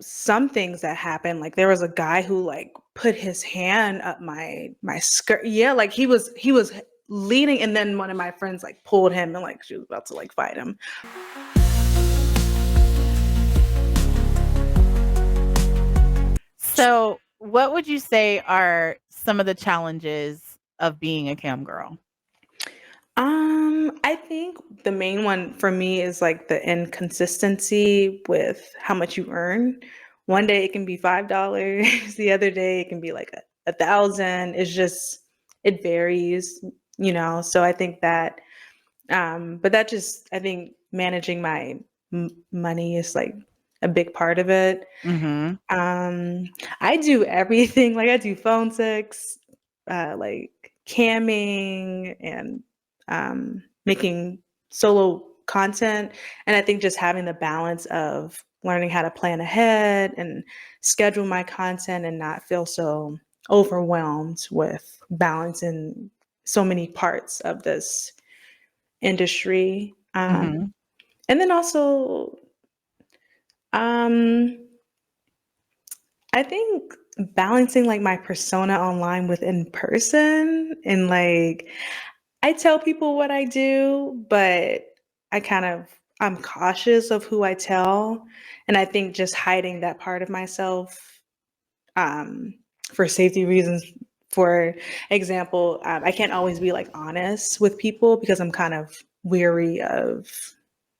some things that happened, like there was a guy who like put his hand up my skirt. Yeah, like he was leaning, and then one of my friends like pulled him, and like she was about to like fight him. So, what would you say are some of the challenges of being a cam girl? I think the main one for me is like the inconsistency with how much you earn. One day it can be $5, the other day it can be like 1,000. It's just it varies, you know. So I think that, but that just I think managing my money is like a big part of it. Mhm. Um, I do everything. Like I do phone sex, like camming and making solo content. And I think just having the balance of learning how to plan ahead and schedule my content and not feel so overwhelmed with balancing so many parts of this industry. Mhm. And then also, um, I think balancing like my persona online with in person, and like I tell people what I do, but I kind of I'm cautious of who I tell, and I think just hiding that part of myself um for safety reasons. For example, I can't always be like honest with people because I'm kind of weary of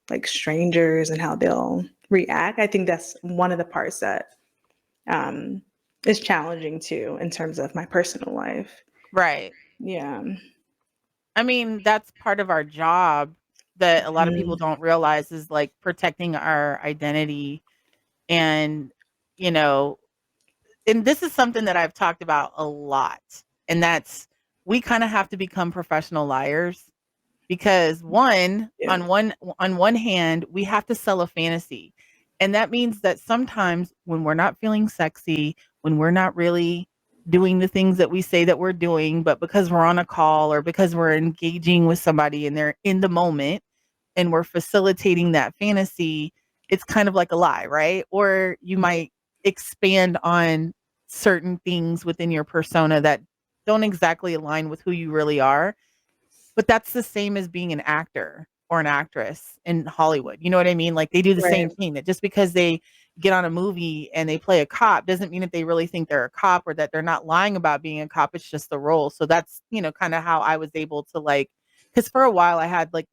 like strangers and how they'll react. I think that's one of the parts that um, is challenging too in terms of my personal life. Right. Yeah. I mean, that's part of our job that a lot of people Mhm. don't realize is like protecting our identity and, you know, and this is something that I've talked about a lot. And that's we kind of have to become professional liars because Yeah. on one hand, we have to sell a fantasy. And that means that sometimes when we're not feeling sexy, when we're not really doing the things that we say that we're doing, but because we're on a call or because we're engaging with somebody and they're in the moment and we're facilitating that fantasy, it's kind of like a lie, right? Or you might expand on certain things within your persona that don't exactly align with who you really are. But that's the same as being an actor or an actress in Hollywood. You know what I mean? Like they do the Right. same thing that just because they get on a movie and they play a cop doesn't mean that they really think they're a cop or that they're not lying about being a cop. It's just the role. So that's, kind of how I was able to like, because for a while I had like,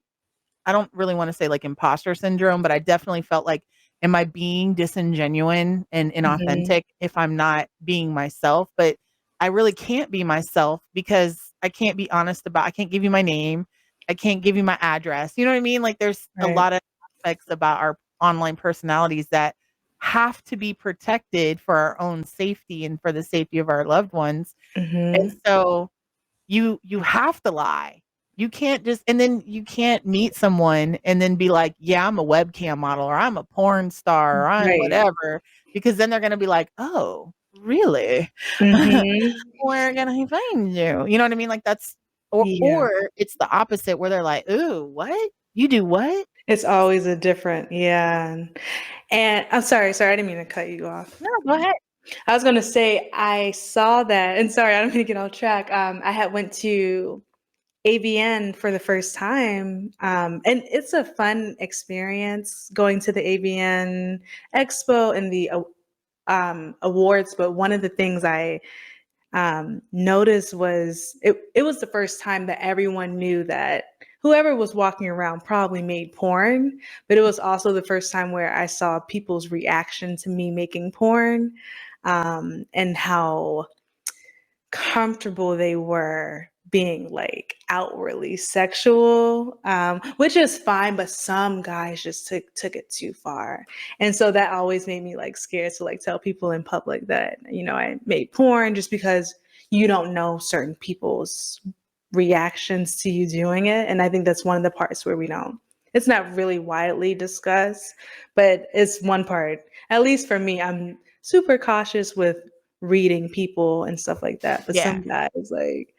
I don't really want to say like imposter syndrome, but I definitely felt like, am I being disingenuine and Mhm. inauthentic if I'm not being myself? But I really can't be myself because I can't be honest about, I can't give you my name. I can't give you my address. You know what I mean? Like there's a Right. lot of aspects about our online personalities that have to be protected for our own safety and for the safety of our loved ones. And Mhm. so you have to lie. You can't just and then you can't meet someone and then be like, "Yeah, I'm a webcam model or I'm a porn star or I'm Right. whatever," because then they're gonna be like, "Oh, really? Mhm. Where can I find you?" You know what I mean? Like that's Yeah. or it's the opposite where they're like, "Ooh, what? You do what?" It's always a different, yeah. And I'm sorry, I didn't mean to cut you off. No, go ahead. I was gonna say I saw that, and sorry, I don't mean to get off track. I had went to AVN for the first time, and it's a fun experience going to the AVN Expo and the awards. But one of the things I noticed was it was the first time that everyone knew that whoever was walking around probably made porn, but it was also the first time where I saw people's reaction to me making porn, and how comfortable they were being like outwardly sexual, which is fine, but some guys just took it too far. And so that always made me like scared to like tell people in public that, I made porn, just because you don't know certain people's reactions to you doing it. And I think that's one of the parts where we don't it's not really widely discussed, but it's one part. At least for me, I'm super cautious with reading people and stuff like that. But Yeah. some guys, like,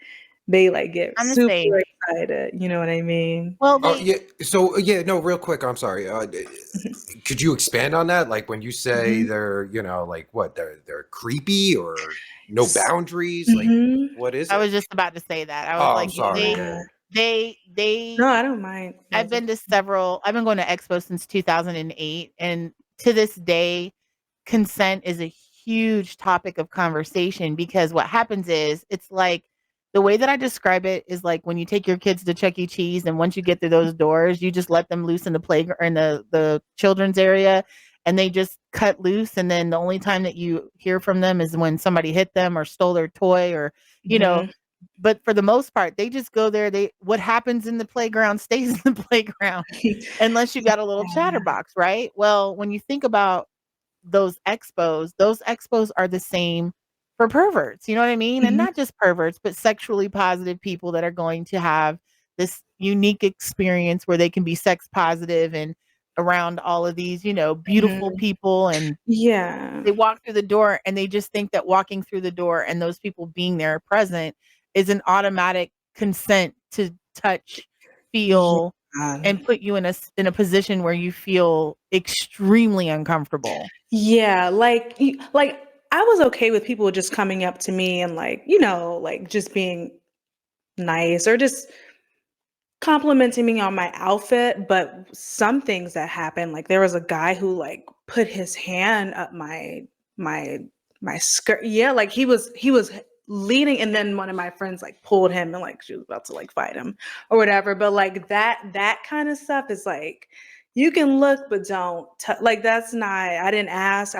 they like get I'm the super same. excited. You know what I mean? Well, Oh yeah. So yeah, no, real quick. I'm sorry. Could you expand on that? Like when you say Mhm. they're, like what? They're creepy or no boundaries. Like Mhm. what is I it? was just about to say that. I was Oh, I'm like, sorry. Yeah. Yeah. they No, I don't mind. I've been to several. I've been going to Expo since 2008, and to this day, consent is a huge topic of conversation because what happens is it's like the way that I describe it is like when you take your kids to Chuck E. Cheese, and once you get through those doors, you just let them loose in the playground in the children's area, and they just cut loose. And then the only time that you hear from them is when somebody hit them or stole their toy, or you know, Mhm. but for the most part, they just go there. What happens in the playground stays in the playground, unless you got a little chatterbox, right? Well, when you think about those expos are the same for perverts. You know what I mean? And Mhm. not just perverts, but sexually positive people that are going to have this unique experience where they can be sex positive and around all of these, beautiful Mhm. people, and Yeah. they walk through the door and they just think that walking through the door and those people being there present is an automatic consent to touch, feel, Yeah. and put you in a position where you feel extremely uncomfortable. Yeah, like I was okay with people just coming up to me and like, like just being nice or just complimenting me on my outfit, but some things that happened, like there was a guy who like put his hand up my my skirt. Yeah, like he was leading and then one of my friends like pulled him and like she was about to like fight him or whatever. But like that kind of stuff is like you can look but don't like that's not I didn't ask.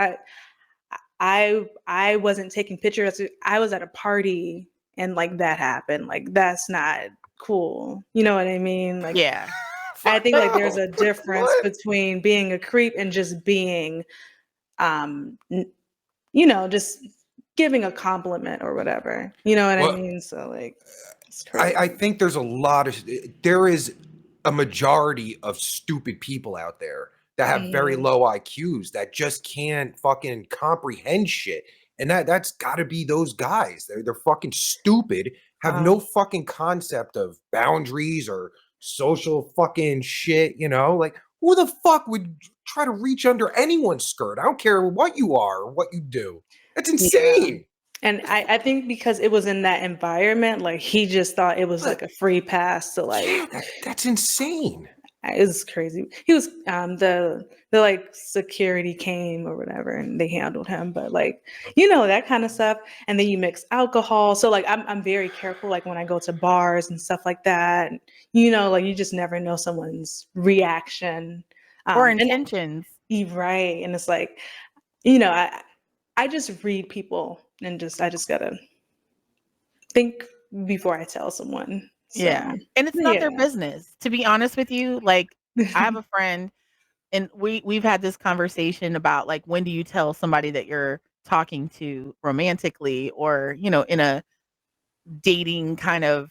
I wasn't taking pictures. I was at a party and like that happened. Like that's not cool. You know what I mean? Like Yeah. I Fuck think like there's no. a difference What? between being a creep and just being just giving a compliment or whatever. You know what I Well, mean? So like it's I crazy. think there is a majority of stupid people out there that have very Mhm. low IQs that just can't fucking comprehend shit. And that's got to be those guys. They're fucking stupid, have Wow. no fucking concept of boundaries or social fucking shit, Like who the fuck would try to reach under anyone's skirt? I don't care what you are or what you do. That's Yeah. insane. And I think because it was in that environment, like he just thought it was like But a free pass to like yeah, that's insane. it was crazy. He was the like security came or whatever and they handled him, but like that kind of stuff. And then you mix alcohol. So like I'm very careful like when I go to bars and stuff like that. Like you just never know someone's reaction. Or And intentions. you're right. And it's like, you know, I I just read people and I just gotta think before I tell someone. So Yeah. And it's not yeah. their business. To be honest with you, like I have a friend, and we've had this conversation about like when do you tell somebody that you're talking to romantically, or in a dating kind of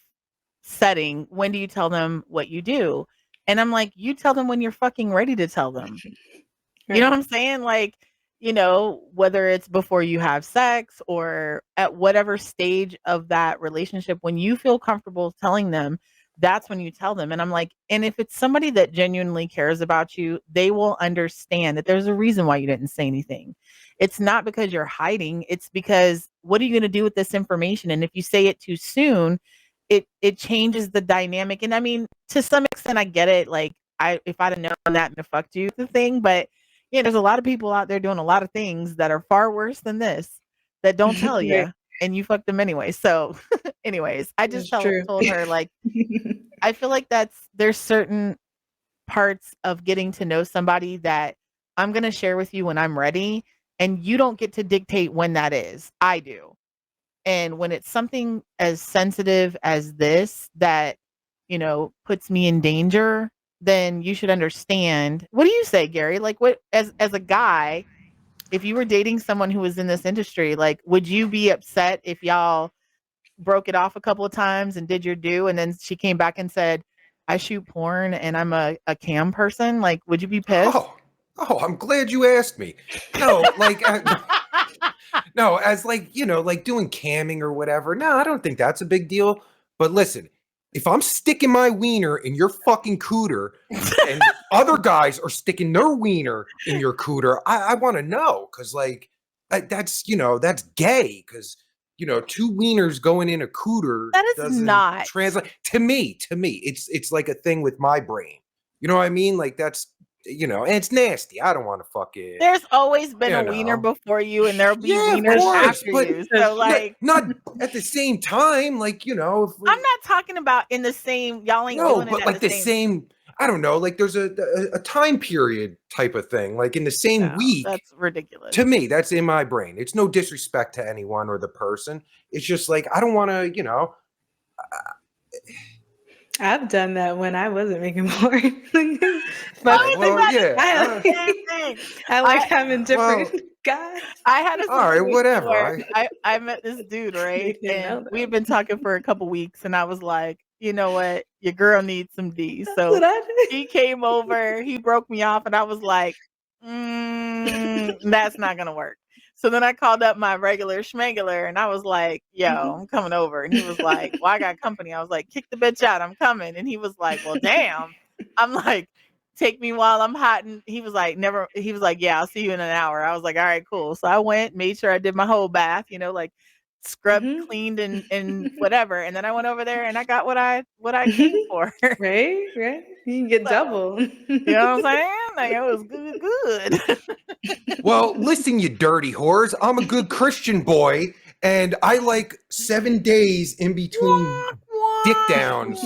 setting, when do you tell them what you do? And I'm like, you tell them when you're fucking ready to tell them. You know Right. what I'm saying? Like, whether it's before you have sex or at whatever stage of that relationship, when you feel comfortable telling them, that's when you tell them. And I'm like, and if it's somebody that genuinely cares about you, they will understand that there's a reason why you didn't say anything. It's not because you're hiding, it's because what are you going to do with this information? And if you say it too soon, it changes the dynamic. And I mean, to some extent, I get it. Like, if I'd have known that and fucked you, the thing, but yeah, there's a lot of people out there doing a lot of things that are far worse than this that don't tell Right. you, and you fuck them anyway. So, anyways, I just It's true. told her like I feel like there's certain parts of getting to know somebody that I'm gonna share with you when I'm ready, and you don't get to dictate when that is. I do. And when it's something as sensitive as this that, puts me in danger, then you should understand. What do you say, Gary? Like what as a guy, if you were dating someone who was in this industry, like would you be upset if y'all broke it off a couple of times and did your due and then she came back and said, I shoot porn and I'm a cam person? Like, would you be pissed? Oh, I'm glad you asked me. No, like, no, as like, like doing camming or whatever. No, I don't think that's a big deal. But listen, if I'm sticking my wiener in your fucking cooter and other guys are sticking their wiener in your cooter, I want to know, because like that's that's gay, because two wieners going in a cooter That is doesn't not. translate to me. It's like a thing with my brain. You know what I mean? Like that's and it's nasty. I don't want to fucking. There's always been a wiener before you, and there'll be wieners after you. So like, not at the same time. Like if I'm not talking about in the same. Y'all ain't doing it but at like the same. I don't know. Like there's a time period type of thing. Like in the same week. That's ridiculous. To me, that's in my brain. It's no disrespect to anyone or the person. It's just like I don't want to. I've done that when I wasn't making porn. But I like having different guys. I had a all right, whatever. I met this dude, right? And we had been talking for a couple weeks, and I was like, you know what? Your girl needs some D. So he came over, he broke me off, and I was like, that's not gonna work. So then I called up my regular schmegular, and I was like, yo, I'm coming over. And he was like, well, I got company. I was like, kick the bitch out. I'm coming. And he was like, well, damn. I'm like, take me while I'm hot. And he was like, never. He was like, yeah, I'll see you in an hour. I was like, all right, cool. So I went, made sure I did my whole bath, like scrubbed, cleaned, and whatever. And then I went over there and I got what I came for. Right. You can get double. You know what I'm saying? Like it was good. Well, listen, you dirty whores. I'm a good Christian boy, and I like 7 days in between dick downs.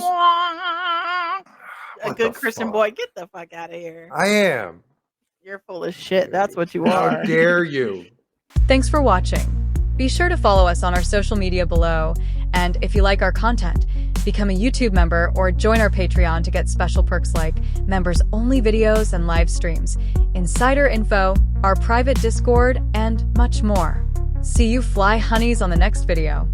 A good Christian boy, get the fuck out of here. I am. You're full of shit. That's what you are. How dare you? Thanks for watching. Be sure to follow us on our social media below. And if you like our content, become a YouTube member or join our Patreon to get special perks like members-only videos and live streams, insider info, our private Discord, and much more. See you fly honeys on the next video.